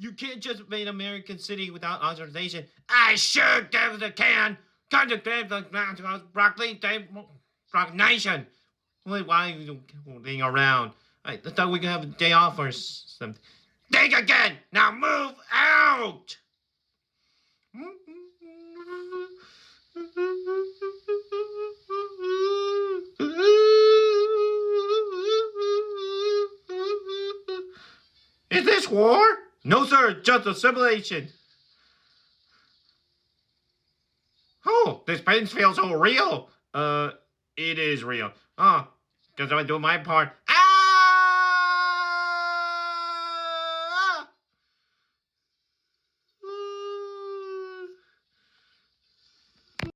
You can't just invade American city without authorization. I sure definitely can. Contact the Broccoli Rock Nation. Why are you being around? I thought we could have a day off or something. Think again. Now move out. Is this war? No, sir, just a simulation. Oh, this pain feels so real. It is real. Oh, because I do my part.